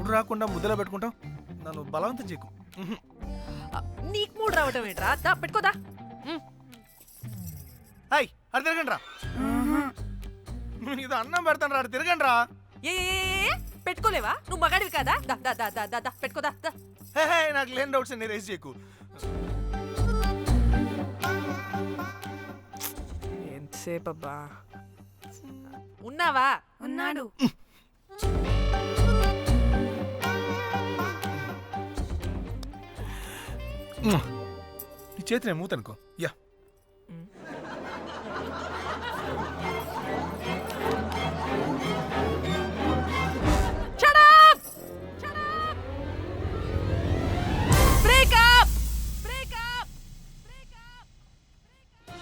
మూడు రాకుండా ముద్దలో పెట్టుకుంటాం. నన్ను బలవంతం చేయకు. నీకు మూడు రావటం ఏంట్రా? దా పెట్టుకోదా. హాయ్ అది తిరగండి రా. ఇది అన్నం పెడతాను రా, తిరగండి రా. ఏ పెట్టుకోలేవా? నువ్వు మగాడివి కదా. దా దా దా దా దా పెట్టుకోదా. హే నాకు లేని డౌట్స్ నీ రేస్ చేయకు. ఎంతసేపు అబ్బా. ఉన్నావా? ఉన్నాడు. నీ చేతి నేను మూతనుకో. Yeah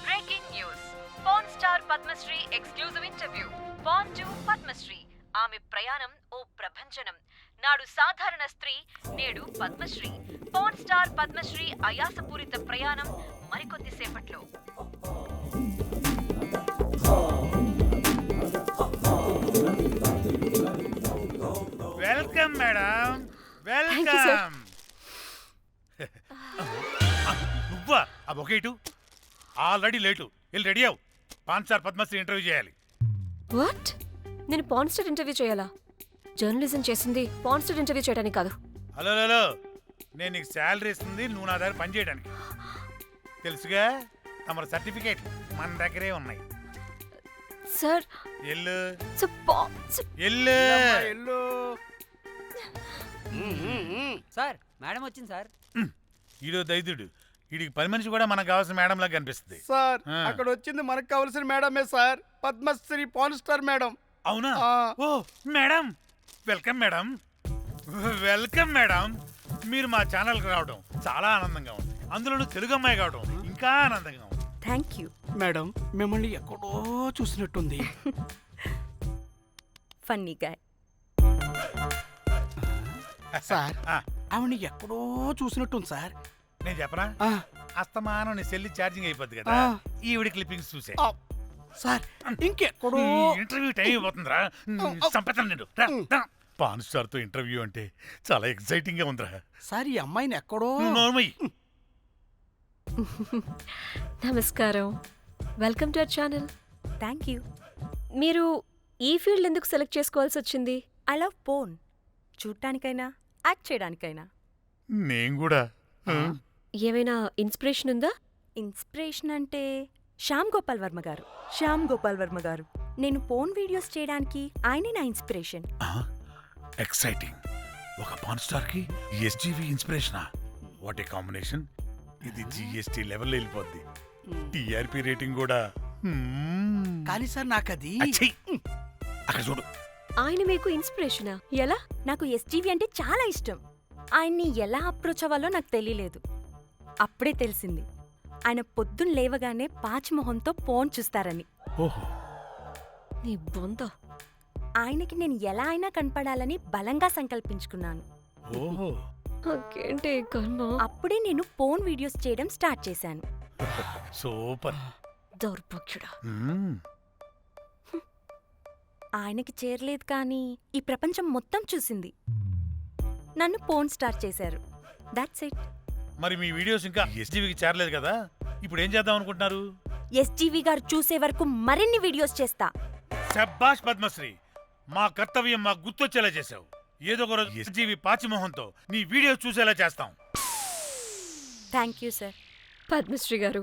breaking news. Pan star Padmashri exclusive interview. Pan to Padmashri. ఆమె ప్రయాణం ఓ ప్రభంజనం. నాడు సాధారణ స్త్రీ, నేడు పద్మశ్రీ. పాన్ స్టార్ పద్మశ్రీ అయాసపూరిత ప్రయాణం మరికొద్ది సేపట్లో. Welcome madam, welcome. నువ్వా? ఆ బొకేటు ఆల్రెడీ లేటు. వెళ్ళి రెడీ అవు. పాన్ స్టార్ పద్మశ్రీ ఇంటర్వ్యూ చేయాలి. వాట్? నేను పాన్ స్టార్ ఇంటర్వ్యూ చేయాలా? జర్నలిజం చేసింది పాన్ స్టార్ ఇంటర్వ్యూ చేయడానికి కాదు. హలో హలో, నేను నీకు శాలరీ ఇస్తుంది నువ్వు నా దగ్గర పని చేయడానికి. తెలుసుగా, తమ సర్టిఫికేట్ మన దగ్గరే ఉన్నాయి. సార్ ఎల్లు ఎల్లు. సార్ మేడం వచ్చింది సార్. ఈడో దైదుడు. వీడికి పని మనిషి కూడా మనకు కావాల్సిన మేడం లాగా కనిపిస్తుంది. సార్ అక్కడ వచ్చింది మనకు కావాల్సిన మేడమే sir, Padmashri pan star madam. అవునా? ఓ madam, welcome madam, welcome madam. మీరు మా ఛానల్కి రావడం చాలా ఆనందంగా ఉంది. అందులోనూ తెలుగు అమ్మాయి కావడం ఇంకా ఆనందంగా ఉంది. థ్యాంక్ యూ మేడం, మిమ్మల్ని ఎక్కడో చూసినట్టుంది. Funny guy. సార్ ఆవిడ ఎక్కడో చూసినట్టుంది సార్. నేను చెప్పనా? అస్తమానం నీ సెల్లి ఛార్జింగ్ అయిపోద్ది కదా, ఈవిడ క్లిప్పింగ్స్ చూసే. సార్ ఇంకెక్కడో ఇంటర్వ్యూ టైం అయిపోతుందిరా. సంపేతాను నేను. పాన్ స్టార్ తో ఇంటర్వ్యూ అంటే చాలా ఎక్సైటింగ్ గా ఉందిరా. సార్ ఈ అమ్మాయిని ఎక్కడో. నోర్మయ్యి. నమస్కారం, welcome to our channel. Thank you. మీరు ఈ ఫీల్డ్ ఎందుకు సెలెక్ట్ చేసుకోవాల్సి వచ్చింది? I love porn. చూడటానికైనా యాక్ట్ చేయడానికైనా. నేను కూడా. ఏమైనా ఇన్స్పిరేషన్ ఉందా? ఇన్స్పిరేషన్ అంటే శ్యామ్ గోపాల్ వర్మ గారు. శ్యామ్ గోపాల్ వర్మ గారు. నేను పోన్ వీడియోస్ చేయడానికి ఆయనే నా ఇన్స్పిరేషన్. ఎక్సైటింగ్. ఒక పాన్ స్టార్ కి ఎస్జీవి ఇన్స్పిరేషనా? What a combination. ఇది జిఎస్టీ లెవెల్ వెళ్ళిపోద్ది. టిఆర్పి రేటింగ్ కూడా. కానీ సార్ నాకది అక్కడ చూడు. ఆయన మీకు ఇన్స్పిరేషనా? ఎలా? నాకు ఎస్జీవి అంటే చాలా ఇష్టం. ఆయన్ని ఎలా అప్రోచ్ అవ్వాలో నాకు తెలియలేదు. అప్పుడే తెలిసింది ఆయన పొద్దున్న లేవగానే పాచిమొహంతో పోన్ చూస్తారని. ఓహో, నీ బొంద. ఆయనకి నేను ఎలా అయినా కనపడాలని బలంగా సంకల్పించుకున్నాను. ఓహో. నాకేంటి కర్మ? అప్పుడే నేను పోన్ వీడియోస్ చేయడం స్టార్ట్ చేశాను. సూపర్. దౌర్భాగ్యుడా. ఆయనకి చేరలేదు కానీ ఈ ప్రపంచం మొత్తం చూసింది. నన్ను పోన్ స్టార్ చేశారు. That's it. మరి మీ వీడియోస్ ఇంకా ఎస్జీవికి చేరలేదు కదా, ఇప్పుడు ఏం చేద్దాం అనుకుంటున్నారు? ఎస్జీవి గారు చూసే వరకు మరిన్ని వీడియోస్ చేస్తా. శభాష్ పద్మశ్రీ, మా కర్తవ్యం మాకు గుర్తొచ్చేలా చేశావు. ఏదో ఒక రోజు ఎస్జీవి పాచిమోహంతో నీ వీడియో చూసేలా చేస్తాం. Thank you sir. పద్మశ్రీ గారు,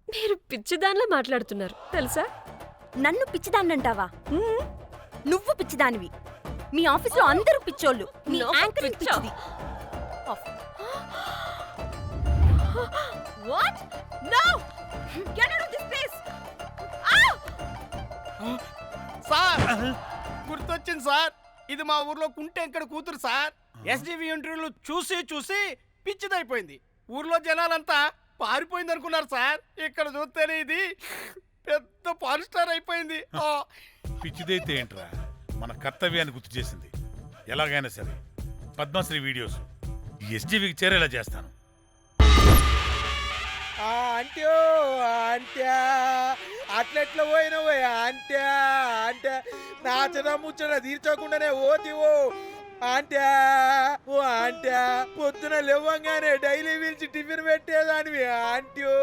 మీరు పిచ్చిదానిలా మాట్లాడుతున్నారు తెలుసా? నన్ను పిచ్చిదాన్నంటావా? నువ్వు పిచ్చిదానివి. మీ ఆఫీస్లో అందరూ పిచ్చోళ్ళు. మీ యాంకరింగ్ పిచ్చిది. What? No! Get out of this place! Sir గుర్తొచ్చింది సార్, ఇది మా ఊర్లో కుంటెంకడ కూతురు సార్. ఎస్జీవి ఇంటర్వ్యూలు చూసి చూసి పిచ్చిదైపోయింది. ఊర్లో జనాలంతా పారిపోయింది అనుకున్నారు సార్. ఇక్కడ చూస్తేనే ఇది పెద్ద పాన్ స్టార్ అయిపోయింది. పిచ్చిదైతే ఏంట్రా, మన కర్తవ్యాన్ని గుర్తు చేసింది. ఎలాగైనా సరే పద్మశ్రీ వీడియోస్ ఎస్జీవికి చేరేలా చేస్తాను. అట్లెట్లా పోయినావు అంటే అంటే నాచన ముచ్చట తీర్చకుండానే ఓతివో అంటే ఓ అంటే పొద్దున లేవంగానే డైలీ పిలిచి టిఫిన్ పెట్టేదానివి ఆంట్యో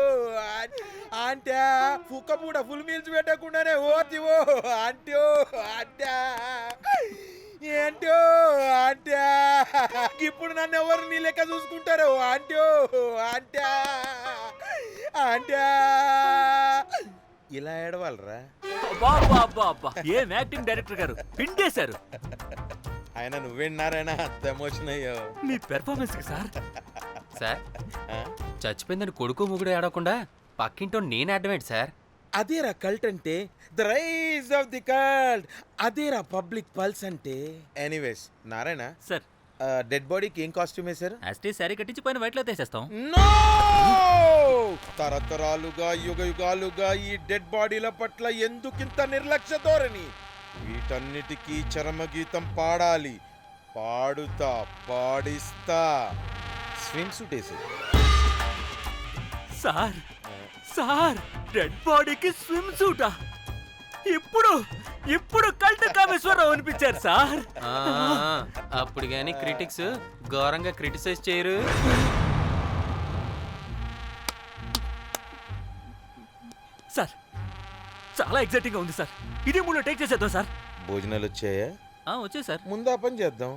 అంటే కుక్క పూట ఫుల్ మీల్స్ పెట్టకుండానే ఓతివో ఆంట్యో అంటే ఏంటో అంటే ఇప్పుడు నన్ను ఎవరు నీ లెక్క చూసుకుంటారు ఆంట్యో అంటే అంటే ఇలా ఏడవాలరా? ఏం యాక్టింగ్ డైరెక్టర్ గారు పిండేశారు. ఆయన నువ్వేనారాయణ అంత ఎమోషన్ అయ్యో మీ పెర్ఫార్మెన్స్ కి సార్. సార్ చచ్చిపోయిందని కొడుకు ముగుడు ఏడవకుండా పక్కింటో నేను అడ్డమేంటి సార్? అదేరా కల్ట్ అంటే, the rise of the cult. అదేరా పబ్లిక్ పల్స్ అంటే. ఎనీవేస్ నారాయణ సార్, డెడ్ బాడీకి ఏం కాస్ట్యూమ్ వేశారు? యాస్టీ శారీ కట్టించి పైన వైట్లో తీసేస్తాం. నో! తరతరాలుగా యుగ యుగాలుగా ఈ డెడ్ బాడీల పట్ల ఎందుకింత నిర్లక్ష్య ధోరణి? వీటన్నిటికీ చరమగీతం పాడాలి. పాడుతా, పాడిస్తా. స్విమ్ సూట్ వేసి సార్ సార్, డెడ్ బాడీకి స్విమ్ సూటా? ఇప్పుడు ఇప్పుడు కల్ట్ కామేశ్వరరావు అనిపించారు సార్. అప్పుడు గాని క్రిటిక్స్ ఘోరంగా క్రిటిసైజ్ చేయరు. సార్ చాలా ఎగ్జైటింగ్ గా ఉంది సార్. ఇది మూడు టేక్ చేసేద్దాం సార్. భోజనాలు వచ్చాయా? వచ్చే సార్. ముందా పని చేద్దాం.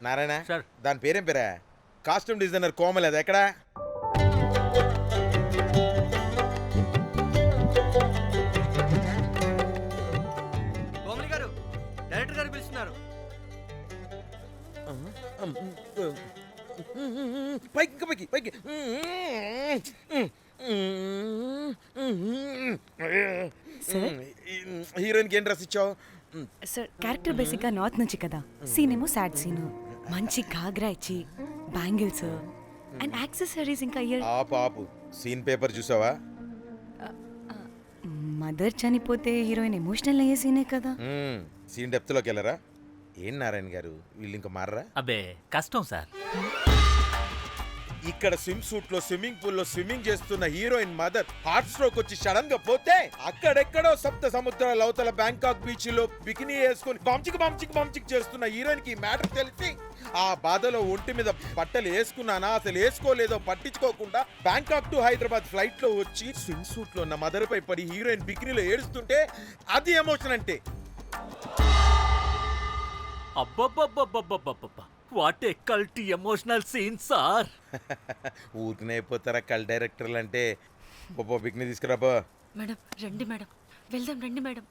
నారాయణ సార్. దాని పేరేం పేరా? కాస్ట్యూమ్ డిజైనర్ కోమల్, అది ఎక్కడా? కోమలి గారు, డైరెక్టర్ గారు పిలుస్తున్నారు. పైకి ఇంకా పైకి పైకి. హీరోయిన్కి ఏం డ్రెస్ ఇచ్చావు? సార్ క్యారెక్టర్ బేసిక్గా నార్త్ నుంచి కదా, సీన్ ఏమో సాడ్ సీన్. మంచి ఘాగ్రా ఇచ్చి బ్యాంగిల్స్ అండ్ యాక్సెసరీస్ ఇంకా ఇయర్. ఆపు సీన్ పేపర్ చూసావా? మదర్ చనిపోతే హీరోయిన్ ఎమోషనల్ అయ్యే సీనే కదా. సీన్ డెప్త్లోకి వెళ్ళరా? ఏం నారాయణ గారు వీళ్ళు ఇంకా మారరా? అబ్బే కష్టం సార్. ఇక్కడ స్విమ్ సూట్ లో స్విమ్మింగ్ పూల్ లో స్విమ్మింగ్ చేస్తున్న హీరోయిన్ మదర్ హార్ట్ స్ట్రోక్ వచ్చి సడన్ గా పోతే, అక్కడెక్కడో సప్త సముద్రాల అవతల బ్యాంకాక్ బీచ్ లో బికినీ వేసుకొని బంచిక్ చేస్తున్న హీరోయిన్ కి మ్యాటర్ తెలిసి ఆ బాధలో ఒంటి మీద బట్టలు వేసుకున్నానా అసలు వేసుకోలేదో పట్టించుకోకుండా బ్యాంకాక్ టు హైదరాబాద్ ఫ్లైట్ లో వచ్చి స్విమ్ సూట్ లో ఉన్న మదర్ పై పడి హీరోయిన్ బికినీలో ఏడుస్తుంటే అది ఎమోషన్ అంటే. అబ్బబ్బబ్బబ్బబ్బబ్బబ్బ, what a cult emotional scene sir. ఊరికనే అయిపోతారా కల్ డైరెక్టర్లు అంటే? బికినీ తీసుకురాబో. మేడం రండి మేడం, వెళ్దాం రండి మేడం.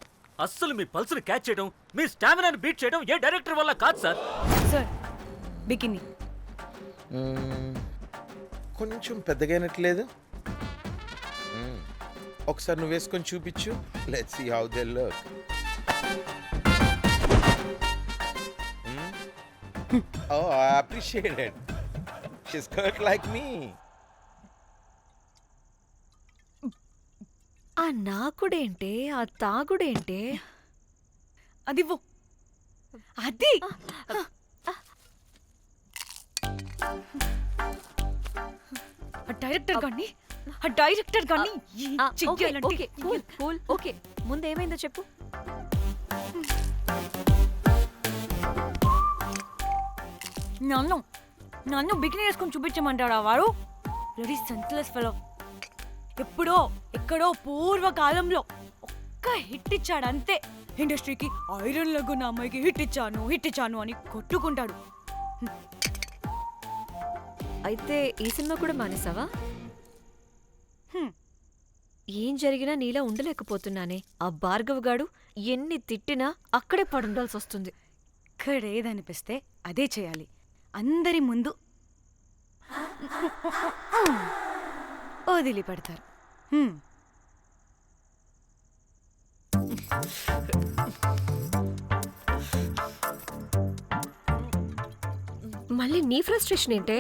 అస్సలు మీ పల్స్ని క్యాచ్ చేయడం, మీ స్టామినాని బీట్ చేయడం ఏ డైరెక్టర్ వల్ల కాదు సార్. సార్ బికినీ కొంచెం పెద్దగైనట్లేదు. ఒకసారి నువ్వు వేసుకొని చూపించు. Let's see how they look. Oh, I appreciate it. She's cut like me. ఆ నాకుడేంటే, ఆ తాగుడేంటే? అదివ్వు. అది డైరెక్టర్ గాని ఓకే, ముందేమైందో చెప్పు. నన్ను బికినీ వేసుకొని చూపించమంటాడా వాడు? Ready senseless fellow. ఎప్పుడో ఎక్కడో పూర్వకాలంలో ఒక్క హిట్ ఇచ్చాడు అంతే. ఇండస్ట్రీకి ఐరన్ లెగ్ ఉన్న అమ్మాయికి హిట్ ఇచ్చాను అని కొట్టుకుంటాడు. అయితే ఈ సినిమా కూడా మానేసావా? ఏం జరిగినా నీలా ఉండలేకపోతున్నానే. ఆ భార్గవ్ గాడు ఎన్ని తిట్టినా అక్కడే పడుండాల్సి వస్తుంది. ఇక్కడ ఏదనిపిస్తే అదే చేయాలి. అందరి ముందు వదిలిపెడతారు. మళ్ళీ నీ ఫ్రస్ట్రేషన్ ఏంటే?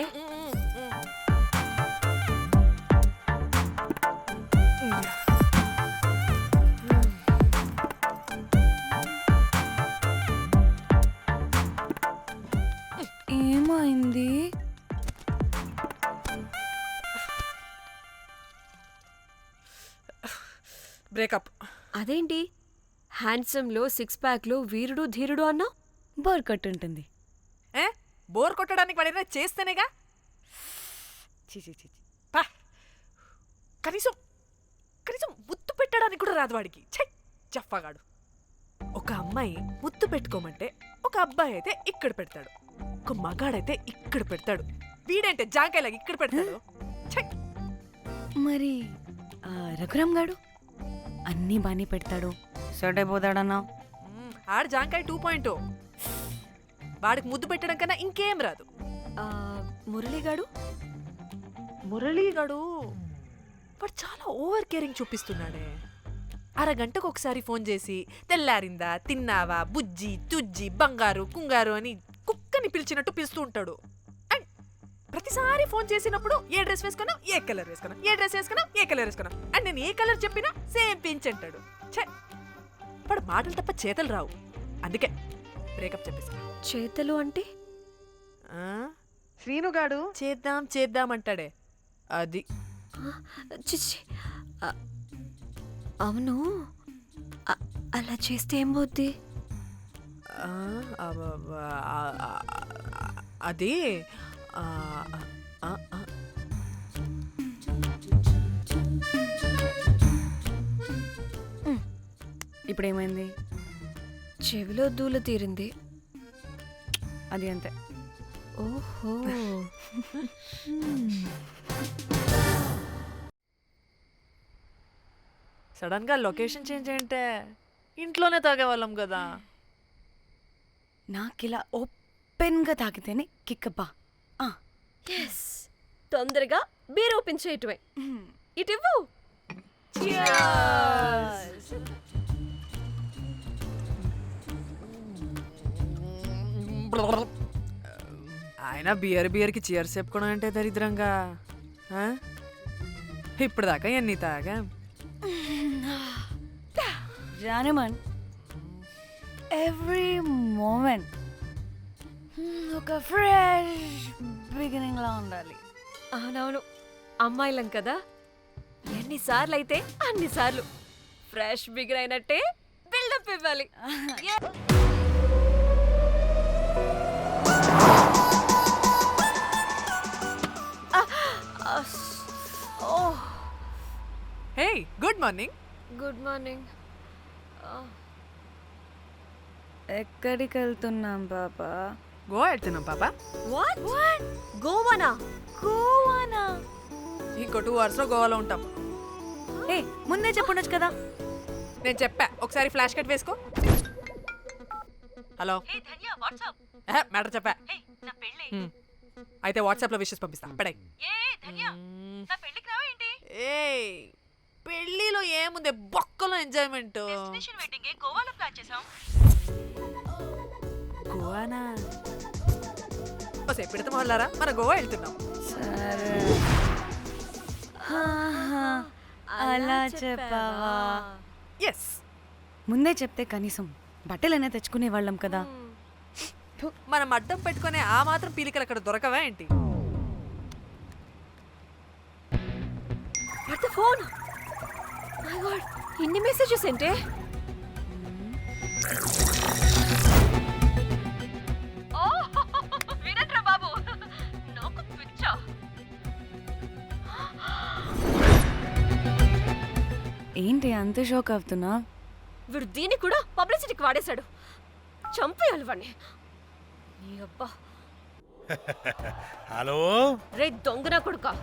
ఏమైంది? బ్రేకప్. అదేంటి హ్యాండ్సమ్లో 6 ప్యాక్లో వీరుడు ధీరుడు అన్నా? బోర్ కొట్టుంటుంది. ఏ బోర్ కొట్టడానికి వాడైనా చేస్తేనేగా. పా. కనీసం కనీసం ముద్దు పెట్టడానికి కూడా రాదు వాడికి. ఛై జఫ్ఫగాడు. ఒక అమ్మాయి ముద్దు పెట్టుకోమంటే ఒక అబ్బాయి అయితే ఇక్కడ పెడతాడు, ఒక మగాడైతే ఇక్కడ పెడతాడు. వీడంటే జాంకాయలాగా ఇక్కడ పెడతాడు. ఛై. మరి రఘురామ్ గాడు అన్నీ బాగానే పెడతాడు, సర్ట్ అయిపోతాడన్నా. ఆడు జాంకాయ 2.0. వాడికి ముద్దు పెట్టడం కన్నా ఇంకేం రాదు. మురళిగాడు? మురళీగాడు వాడు చాలా ఓవర్ కేరింగ్ చూపిస్తున్నాడే. అరగంటకు ఒకసారి ఫోన్ చేసి తెల్లారిందా, తిన్నావా, బుజ్జి తుజ్జి, బంగారు కుంగారు అని కుక్కని పిలిచినట్టు పిలుస్తూ ఉంటాడు. అండ్ ప్రతిసారి ఫోన్ చేసినప్పుడు ఏ డ్రెస్ వేసుకున్నావు, ఏ కలర్ వేసుకున్నావు, ఏ డ్రెస్ వేసుకున్నావు, ఏ కలర్ వేసుకున్నావు అండ్ నేను ఏ కలర్ చెప్పినా సేమ్ పించ్ అంటాడు. ఛే, వాడు మాటలు తప్ప చేతలు రావు. అందుకే బ్రేకప్ చెప్పేసి. చేతలు అంటే? శ్రీనుగాడు చేద్దాం చేద్దాం అంటాడే అది. చిచ్చి. అవును, అలా చేస్తే ఏం పోద్ది? అది ఇప్పుడేమైంది? చెవిలో దూల తీరింది. అది అంతే. ఓహో. సడన్ గా లొకేషన్ చేంజ్ అంటే ఇంట్లోనే తాగేవాళ్ళం కదా. నాకిలా ఓపెన్గా తాగితేనే కిక్కబ్బా. ఎస్, తొందరగా బీర్ ఓపెన్ చేయటమే. ఇటివ్వు. ఆయన బియర్కి చీర్స్ చెప్పుకోవడం అంటే దరిద్రంగా. ఇప్పుడు దాకా ఎన్ని తాగా. జానమన్, ఎవ్రీ మూమెంట్ ఒక ఫ్రెష్ బిగినింగ్ లా ఉండాలి. అవునవును, అమ్మాయిలం కదా, ఎన్నిసార్లు అయితే అన్నిసార్లు ఫ్రెష్ బిగిన్ అయినట్టే బిల్డప్ ఇవ్వాలి. హే, గుడ్ మార్నింగ్. Good morning. ఎక్కడికి వెళ్తున్నాం పాపా? గోవా వెళ్తున్నాం పాపా. వాట్? గోవానా? గోవానా? ఇంకో 2 hours లో గోవాలో ఉంటాం. ఏ ముందే చెప్పుండొచ్చు కదా. నేను చెప్పా, ఒకసారి ఫ్లాష్ కట్ వేసుకో. హలో, మ్యాటర్ చెప్పా. అయితే వాట్సాప్ లో విషెస్ పంపిస్తా. పడాయి. ఏ పెళ్లిలో ఏముంది, బొక్కలో ఎంజాయ్మెంట్. గోవానా? సేపు పెడతాం వాళ్ళారా, మన గోవా వెళ్తున్నాం. సరే, అలా చెప్పావా? ఎస్, ముందే చెప్తే కనీసం బట్టలైనా తెచ్చుకునే వాళ్ళం కదా. మనం అడ్డం పెట్టుకునే ఆ మాత్రం పీలికలు అక్కడ దొరకవా ఏంటి? ఫోన్. మై గాడ్, ఇన్ని మెసేజెస్ ఏంటే? వినట్రా బాబు, నాకు పిచ్చా. ఏంటి అంత షోక్ అవుతున్నా? వీడు దీన్ని కూడా పబ్లిసిటీకి వాడేశాడు. చంపేయాలి వాడిని. నీ అబ్బా. హలో రే దొంగన కొడుకా,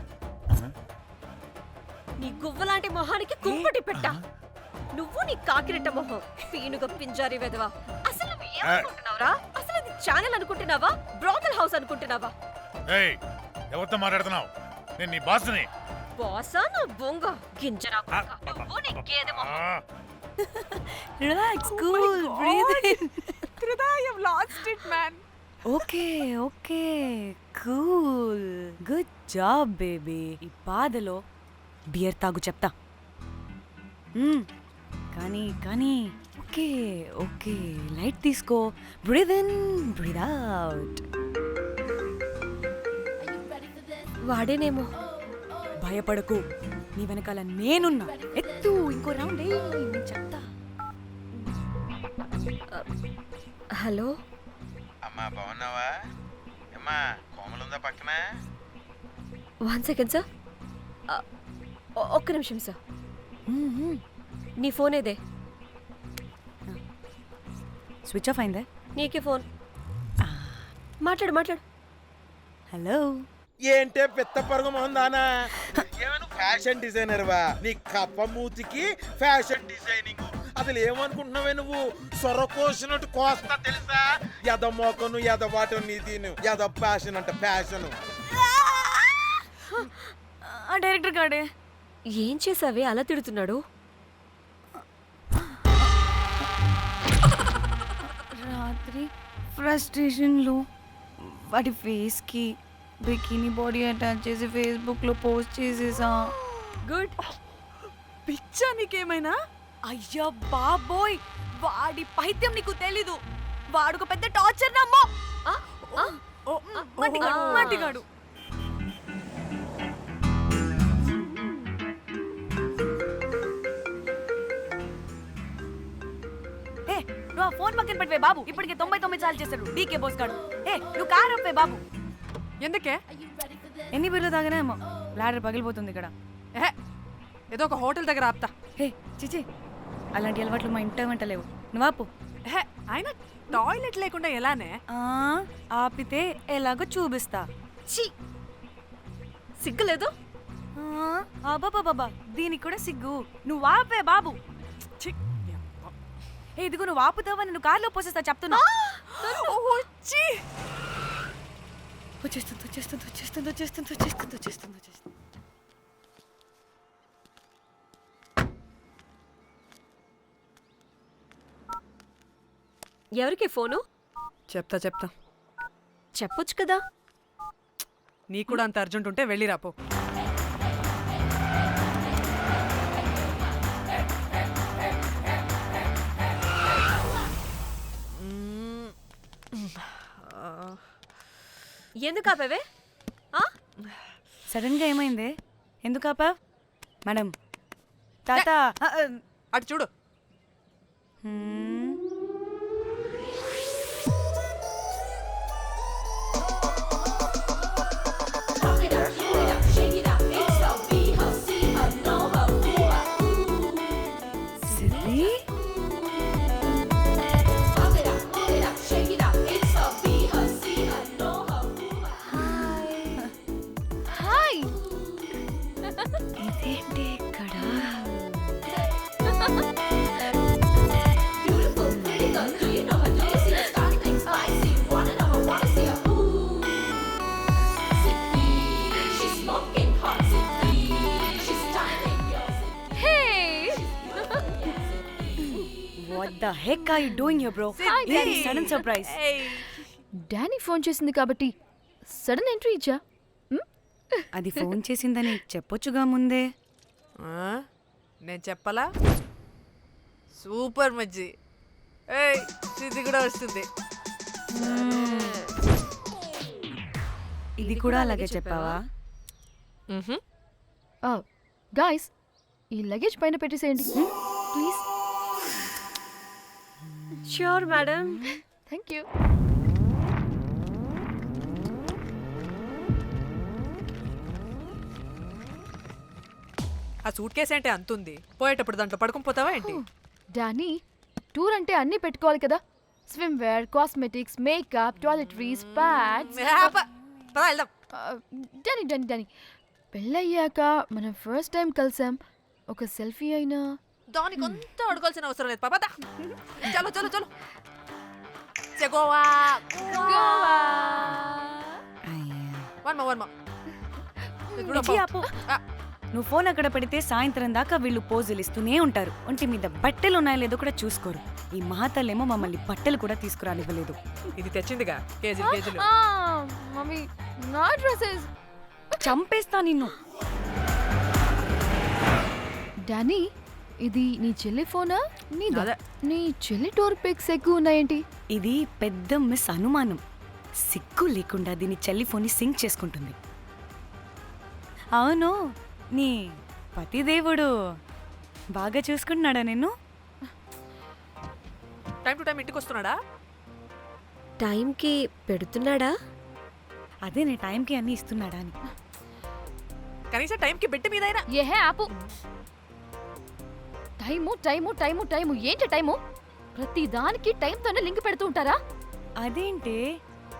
నీ గువ్వలాంటి మొహానికి కుంపటి పెట్ట. నువ్వు నీ కాకిరెట్ట మొహం, పీనుగ పింజారి వెదవా. అసలు నువ్వు ఏమనుకుంటున్నావురా? అసలు ఇది ఛానల్ అనుకుంటున్నావా, బ్రోకల్ హౌస్ అనుకుంటున్నావా? ఏయ్, ఎవరితో మాట్లాడుతున్నావు? నేను నీ బాస్ని. బాసా నా బొంగ గింజరా కొడుకా. నువ్వు నీ గేదె మొహం. Relax, cool, breathe in. I have lost it, man. Okay okay, cool, good job baby. ఈ బాధలో బియర్ తాగు చెప్తా. కానీ కానీ ఓకే ఓకే, లైట్ తీసుకో. Breathe in, breathe out. వాడేనేమో. భయపడకు, నీ వెనకాల నేనున్నా. ఎత్తు ఇంకో రౌండ్ నేను చెప్తా. హలో అమ్మా బాగున్నావా? అమ్మా కోమలుందా పక్కన? 1 సెకండ్ సార్. ఒక్క నిమిషం సార్. నీ ఫోన్ ఏదే? స్విచ్ ఆఫ్ అయిందే. నీకే ఫోన్. మాట్లాడు. హలో. ఏంటే పెద్ద పరుగు మొహందానా? ఏమను ఫ్యాషన్ డిజైనర్ వా? నీ కప్ప మూతికి ఫ్యాషన్ డిజైనింగ్. అసలు ఏమనుకుంటున్నావే నువ్వు? సొరకోసినట్టు కోస్తా తెలుసా? ఎద మోకను ఎద వాటను నీ దీని ఎద ఫ్యాషన్ అంట ఫ్యాషన్. ఆ డైరెక్టర్ గాడే ఏం చేసావే అలా తిడుతున్నాడు? రాత్రి ఫ్రస్ట్రేషన్లో వాడి ఫేస్కి బికినీ బాడీ అటాచ్ చేసి ఫేస్బుక్లో పోస్ట్ చేసేసా. గుడ్. పిచ్చా నీకేమైనా? అయ్యా బాబోయ్, వాడి పైత్యం నీకు తెలీదు. వాడుక పెద్ద టార్చర్ నమ్మో. మట్టిగాడు. ఏ నువ్వు ఆ ఫోన్ పక్కన పెట్టవే బాబు. ఇప్పటికే 99 సార్లు చేశాడు డీకే బోస్ గాడు. ఏ నువ్వు కారు అప్పే బాబు. ఎందుకే? ఎన్ని బిర్లు తాగినాయేమో లాడర్ పగిలిపోతుంది ఇక్కడ. ఏదో ఒక హోటల్ దగ్గర ఆపుతా. హే చిచి, అలాంటి అలవాట్లు మా ఇంట వెంట లేవు. నువ్వు ఆపు. అయినా టాయిలెట్ లేకుండా ఎలానే? ఆపితే ఎలాగో చూపిస్తా. ఛీ, సిగ్గులేదు? బాబా దీనికి కూడా సిగ్గు. నువ్వు ఆపే బాబు. ఇదిగో నువ్వు ఆపుతావా నేను కార్లో పోసేస్తా చెప్తున్నా. వచ్చేస్తుంది. ఎవరికి ఫోను? చెప్తా చెప్పొచ్చు కదా. నీకు కూడా అంత అర్జెంట్ ఉంటే వెళ్ళి రాపో. ఎందుకు ఆపేవే? సడన్ గా ఏమైంది? ఎందుకు ఆపా? మేడం తాత అటు చూడు. ఇదేంటి ఇక్కడ? What the heck are you doing here, bro? It's sudden surprise. Danny phone చేసింది కాబట్టి సడన్ ఎంట్రీ ఇచ్చా. అది ఫోన్ చేసిందని చెప్పొచ్చుగా ముందే. నేను చెప్పలా? సూపర్ మజ్జి. ఇది కూడా వస్తుంది. ఇది కూడా అలాగే చెప్పావా? గాయ్స్, ఈ లగేజ్ పైన పెట్టేసేయండి please. Sure madam. Thank you. ఆ సూట్ కేసు అంటే అంతుంది. పోయేటప్పుడు దాంట్లో పడుకుని పోతావా ఏంటి? డానీ, టూర్ అంటే అన్నీ పెట్టుకోవాలి కదా. Swimwear, cosmetics, makeup, toiletries, pads. Danny పెళ్ళయ్యాక మనం ఫస్ట్ టైం కలిసాం. ఒక సెల్ఫీ అయినా దానికి అంత అడగాల్సిన అవసరం లేదు పాపా. చలో చలో చలో. గోవా వర్మ. నువ్వు ఫోన్ అక్కడ పెడితే సాయంత్రం దాకా వీళ్ళు పోజులు ఇస్తూనే ఉంటారు. ఒంటి మీద బట్టలు ఉన్నాయో లేదో కూడా చూసుకోరు. ఈ మహాతల్లేమో మమ్మల్ని బట్టలు కూడా తీసుకురానివ్వలేదు. ఇది తెచ్చిందిగా కేజీలు. మమ్మీ నా డ్రెస్సెస్. చంపేస్తా నిన్ను. డానీ, ఇది నీ చెల్లి ఫోనా? అదే. నీ చెల్లి టోర్ పిక్స్ ఎక్కువ ఉన్నాయేంటి? ఇది పెద్ద మిస్ అనుమానం. సిగ్గు లేకుండా దీని చెల్లి ఫోన్ని సింక్ చేసుకుంటుంది. అవును, నీ పతిదేవుడు బాగా చూసుకుంటున్నాడా నిన్ను? టైం టు టైం ఇంటికి వస్తున్నాడా? టైంకి పెడుతున్నాడా? అదే నీ టైంకి అన్నీ ఇస్తున్నాడా అని. కనీసం టైంకి బెట్టి మీదైనా. ఏహే ఆపు. టైము టైము టైము టైము ఏంటి టైము? ప్రతి దానికి టైంతోనే లింక్ పెడుతూ ఉంటారా? అదేంటి,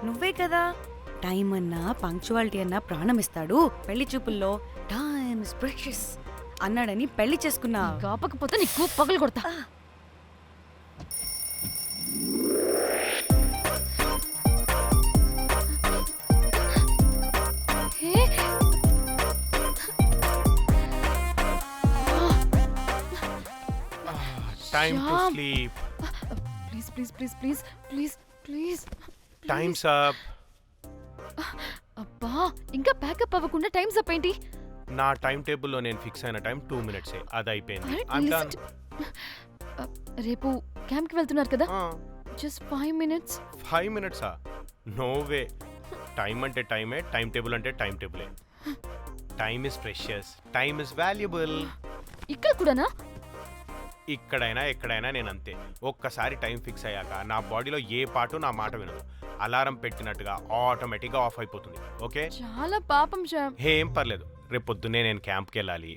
నువ్వే కదా టైం అన్నా పంక్చువాలిటీ అన్నా ప్రాణం ఇస్తాడు, పెళ్లి చూపుల్లో టైమ్ ఇస్ ప్రెషియస్ అన్నాడని పెళ్లి చేసుకున్నా. కాపకపోతే నీకు పగలు కొడతా. Time to Shyam. sleep. Please please please please please please. Time's up. అబ్బా ఇంకా ప్యాకప్ అవ్వకుండా టైమ్స్ అప్ ఏంటి? నా టైం టేబుల్లో నేను ఫిక్స్ అయిన టైం 2 minutes. అది అయిపోయింది. Alright, I'm listen done. రేపు క్యాంప్కి వెళ్తున్నారు కదా? Just 5 minutes. 5 minutes? No way. Time అంటే టైమే, టైం టేబుల్ అంటే టైం టేబులే. Time is precious, time is valuable. ఇక్కడ కూడానా? ఇక్కడైనా ఎక్కడైనా నేను అంతే. ఒక్కసారి టైం ఫిక్స్ అయ్యాక నా బాడీలో ఏ పాటు నా మాట వినదు. అలారం పెట్టినట్టుగా ఆటోమేటిక్గా ఆఫ్ అయిపోతుంది. ఓకే, చాలా పాపం శ్యామ్. ఏం పర్లేదు. రేపు పొద్దున్నే నేను క్యాంప్కి వెళ్ళాలి,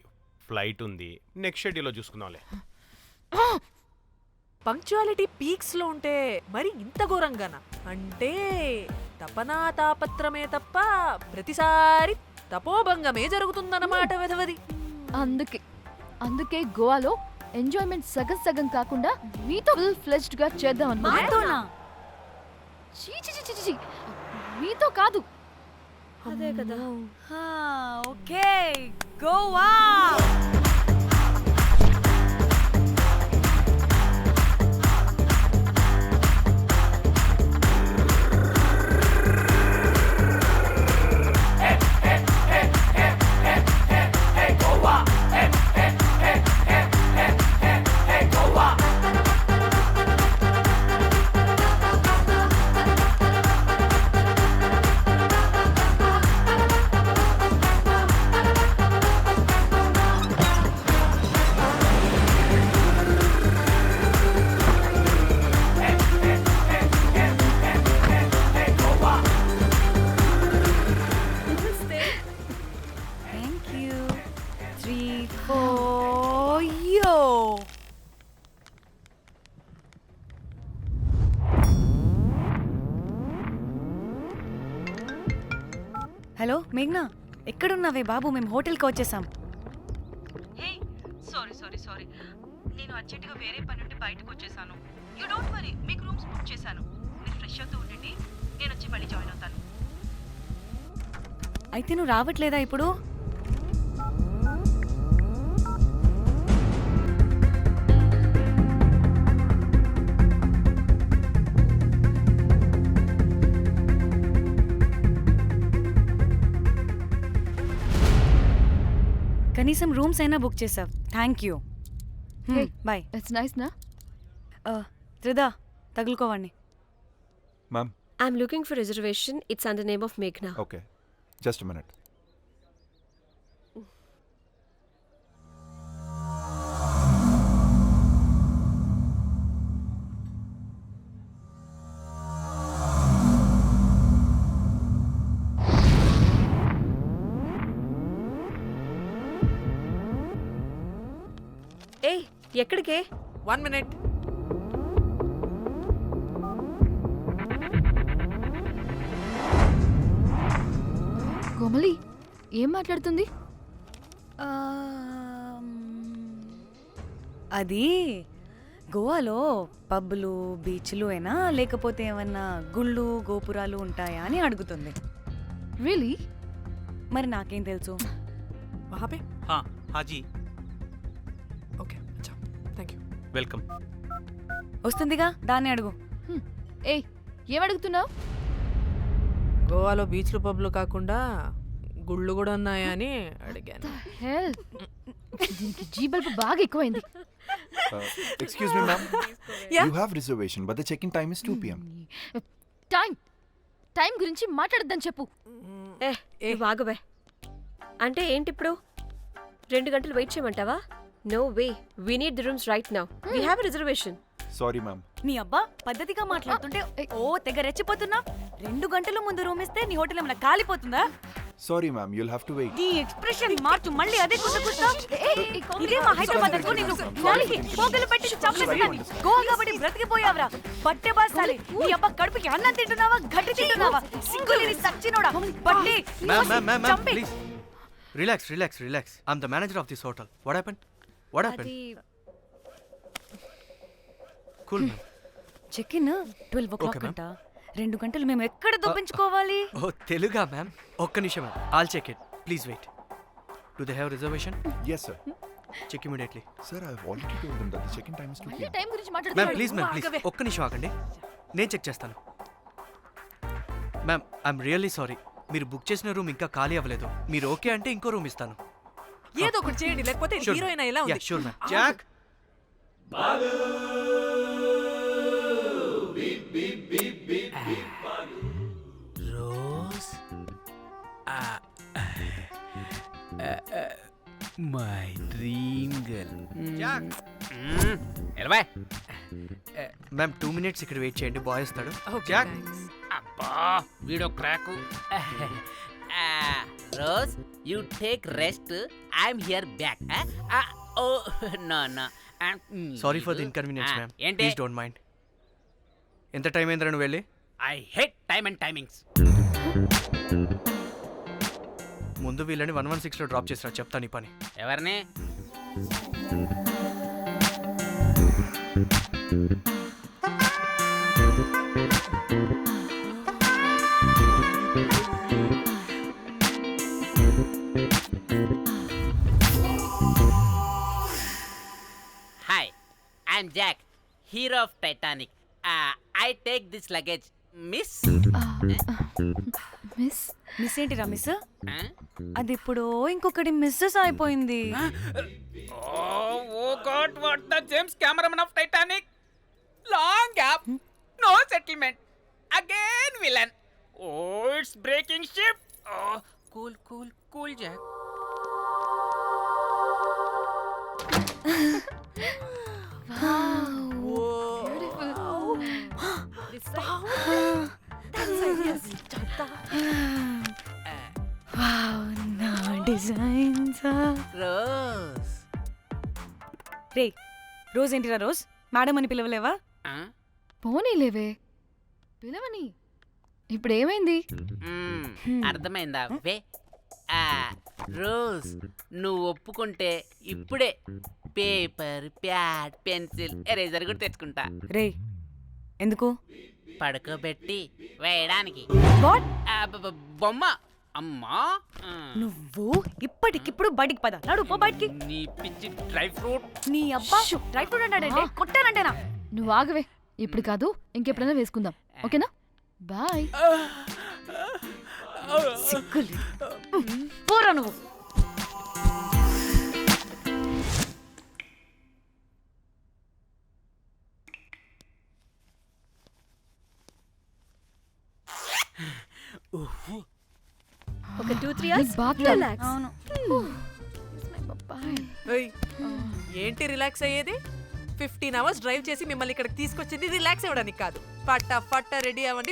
ఫ్లైట్ ఉంది. నెక్స్ట్ షెడ్యూల్లో చూసుకుందాంలే. పంక్చువాలిటీ పీక్స్ లో ఉంటే మరి ఇంత ఘోరంగానా? అంటే తపనా తాపత్రమే తప్ప ప్రతిసారి తపోభంగమే జరుగుతుందన్నమాట వెధవది. అందుకే గోవాలో ఎంజాయ్మెంట్ సగం సగం కాకుండా మీతో ఫుల్ ఫ్లెజ్డ్ గా చేద్దాం అనుకున్నా. చీ చీ చీ చీ, మీతో కాదు. అదే కదా. ఓకే, గోవా. హలో మేఘ్నా, ఎక్కడున్నావే బాబు? మేము హోటల్కి వచ్చేసాం. సారీ నేను అర్జెంటుగా వేరే పని నుండి బయటకు వచ్చేసాను. యూ డోంట్ వరీ, మీకు రూమ్స్ బుక్ చేశాను. మీరు ఫ్రెష్ అవుతూ ఉండండి, నేను వచ్చి మళ్ళీ జాయిన్ అవుతాను. అయితే నువ్వు రావట్లేదా ఇప్పుడు? కనీసం రూమ్స్ అయినా బుక్ చేసావు. Thank you. Bye. It's nice నా. త్రిదా, తగులుకోవండి. Ma'am. I'm looking for reservation. It's under name of Meghna. Okay. Just a minute. ఏ ఎక్కడికే? 1 minute. కోమలి ఏం మాట్లాడుతుంది? అది గోవాలో పబ్బులు బీచ్లు అయినా లేకపోతే ఏమన్నా గుళ్ళు గోపురాలు ఉంటాయా అని అడుగుతుంది. రియలీ? మరి నాకేం తెలుసు? वहाँ पे? हाँ जी, ఓకే, అచ్చా, థ్యాంక్ యూ. వెల్కమ్. వస్తుందిగా, దాన్ని అడుగు. ఏయ్ ఏం అడుగుతున్నావు? గోవాలో బీచ్లు పబ్లు కాకుండా గుళ్ళు కూడా ఉన్నాయా అని అడిగాను. హెల్, దీనికి జీ బల్బ్ బాగా ఎక్కువైంది. Excuse me, ma'am. Yeah? You have reservation, but the check-in time is 2 p.m. Time గురించి మాట్లాడద్దని చెప్పు. ఏ బాగుబే. అంటే ఏంటి ఇప్పుడు? 2 గంటలు వెయిట్ చేయమంటావా? No way, we need the rooms right now. We have a reservation. Sorry ma'am. నీ అబ్బా పద్ధతిగా మాట్లాడుతుంటే ఓ తెగ రెచ్చిపోతున్నా. 2 గంటల ముందు రూమ్ ఇస్తే నీ హోటల్ ఏమైనా కాలిపోతుందా? Sorry ma'am, you'll have to wait. నీ ఎక్స్ప్రెషన్ మార్చు, మళ్ళీ అదే కుట్టుకుంటా. ఇదే మా హైదరాబాద్ అనుకో, నిన్ను గాలికి పోగలు పెట్టి చంపేసేదాన్ని. గోవా కాబట్టి బ్రతికిపోయావరా బట్టే బాసాలి. నీ అబ్బా కడుపుకి అన్నం తింటున్నావా, గడ్డి తింటున్నావా? సిగ్గులేని సచ్చినోడా బట్టే చంపే. Relax. I'm the manager of this hotel. What happened? Cool ma'am. Check in 12 o'clock అంట. 2 గంటలు మేము ఎక్కడ దొప్పించుకోవాలి? ఓ తెలుగా మ్యామ్? ఒక్క నిమిషం ma'am, I'll check it. Please wait. Do they have reservation? Yes sir. Check immediately. Sir, I have already told them that the check-in time is 2 p.m. Time గురించి ma'am మాట్లాడుతున్నాడు. Please ఒక్క నిమిషం ఆగండి, నేను చెక్ చేస్తాను. Ma'am I'm really sorry, మీరు book చేసిన room ఇంకా ఖాళీ అవ్వలేదు. మీరు ఓకే అంటే ఇంకో రూమ్ ఇస్తాను. ఏదో ఒకటి చేయండి, లేకపోతే హీరోయిన్ ఎలా ఉంది? Sure ma'am. Jack Rose my dream girl. Jack ఎలవై మ్యామ్ 2 minutes ఇక్కడ వెయిట్ చేయండి, బాయ్ వస్తాడు. జాక్ అబ్బా వీడో crack. Rose you take rest, I'm here back. Oh no sorry for the inconvenience ma'am, ఏంటి? Please don't mind. ఎంత time అయిందిరా నువ్వు వెళ్ళి? I hate time and timings. ముందు వీళ్ళని 116లో డ్రాప్ చేసిరా, చెప్తాను ఈ పని. ఎవరిని? Hi, I'm Jack, hero of Titanic. I take this luggage miss. Miss ఏంటిరా మిస్? అది ఇప్పుడు ఇంకొకటి మిస్సెస్ అయిపోయింది. Oh God, what the James cameraman of Titanic. Long gap, no settlement, again villain. Oh it's breaking ship. Cool Jack. నా designs. Rose రే Rose ఏంటిరా Rose? Madam అని పిలవలేవా? పోనీలేవే, పిలవని. ఇప్పుడు ఏమైంది? అర్థమైందా? వే రోజ్, నువ్వు ఒప్పుకుంటే ఇప్పుడే పేపర్, ప్యాడ్, పెన్సిల్, ఎరేజర్ కూడా తెచ్చుకుంటా. రే ఎందుకు? పడుకోబెట్టి వేయడానికి. బొమ్మ. అమ్మా నువ్వు ఇప్పటికిప్పుడు బయటికి పద. నడు పో బయటికి. నీ పిచ్చి డ్రై ఫ్రూట్. నీ అబ్బా డ్రై ఫ్రూట్ అన్నాడంటే కొట్టానంటేనా? నువ్వు ఆగవే, ఇప్పుడు కాదు ఇంకెప్పుడైనా వేసుకుందాం, ఓకేనా? బాయ్. సిగ్గులు పోరా నువ్వు. ఒక 2-3 hours రిలాక్స్. అవును. ఏంటి రిలాక్స్ అయ్యేది? 15 hours డ్రైవ్ చేసి మిమ్మల్ని ఇక్కడికి తీసుకొచ్చింది రిలాక్స్ అవ్వడానికి కాదు. పట్ట రెడీ అవ్వండి,